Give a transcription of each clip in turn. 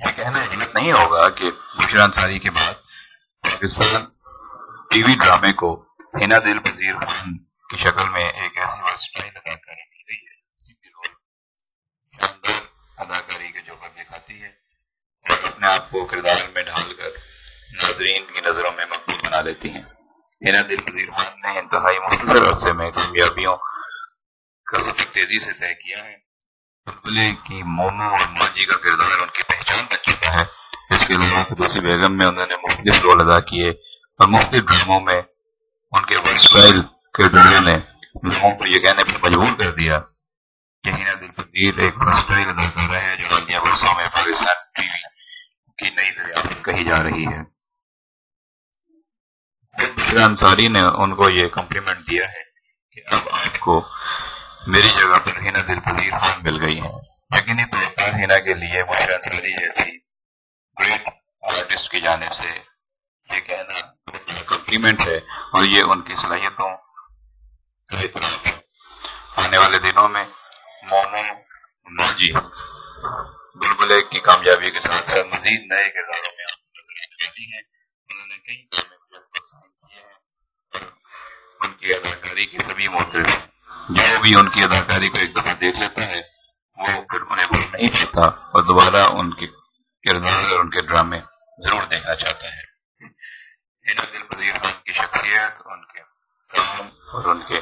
یہ کہنا غلط نہیں ہوگا کہ بشرا انصاری کے بعد پاکستان ٹی وی ڈرامے کو ہنا دل پذیر خان کی شکل میں ایک ایسی ورسٹائل اداکاری مل گئی ہے کسی بھی رول شاندار اداکاری کے جوہر دکھاتی ہے اور اپنے آپ کو کردار میں ڈھال کر ناظرین کی نظروں میں مقبول بنا لیتی ہیں۔ ہنا دل پذیر خان نے انتہائی مختصر عرصے میں کامیابیوں کا سفر تیزی سے طے کیا ہے۔ بلبلے کی مومو اور ماجی کا کردار ان کی پہچان بن چکا ہے۔ اس کے علاوہ فردوسی بیگم میں انہوں نے مختلف رول ادا کیے اور مختلف ڈراموں میں ان کے ورسٹائل کردار نے لوگوں کو یہ کہنے پر مجبور کر دیا کہ ہنا دل پذیر ایک ورسٹائل اداکارہ ہے جو حالیہ برسوں میں پاکستان ٹی وی کی نئی دریافت کہی جا رہی ہے۔ بشرا انصاری نے ان کو یہ کمپلیمنٹ دیا ہے کہ اب آپ کو میری جگہ پر ہنا دل پذیر خان مل گئی ہیں۔ یقینی طور پر ہنا کے لیے بشرا انصاری جیسی گریٹ آرٹسٹ کی جانب سے یہ کہنا بہت بڑا کمپلیمنٹ ہے اور یہ ان کی صلاحیتوں کا اعتراف ہے۔ آنے والے دنوں میں مومو ماجی بلبلے کی کامیابی کے ساتھ ساتھ مزید نئے کرداروں میں آپ کو نظر آنے والی ہیں۔ انہوں نے کئی کام سائن کیے ہیں اور ان کی اداکاری کی سبھی محترم جو بھی ان کی اداکاری کو ایک دفعہ دیکھ لیتا ہے وہ پھر انہیں بھول نہیں پاتا اور دوبارہ ان کے کردار اور ان کے ڈرامے ضرور دیکھنا چاہتا ہے۔ ہنا دل پذیر خان کی شخصیت، ان کے کام اور ان کے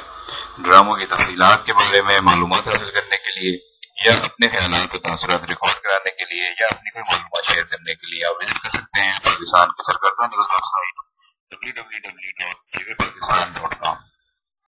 ڈراموں کی تفصیلات کے بارے میں معلومات حاصل کرنے کے لیے یا اپنے خیالات و تاثرات ریکارڈ کرانے کے لیے یا اپنی کوئی معلومات شیئر کرنے کے لیے آپ وزٹ کر سکتے ہیں پاکستان کے سرکردہ نیوز ویب سائٹ www.pakistan.com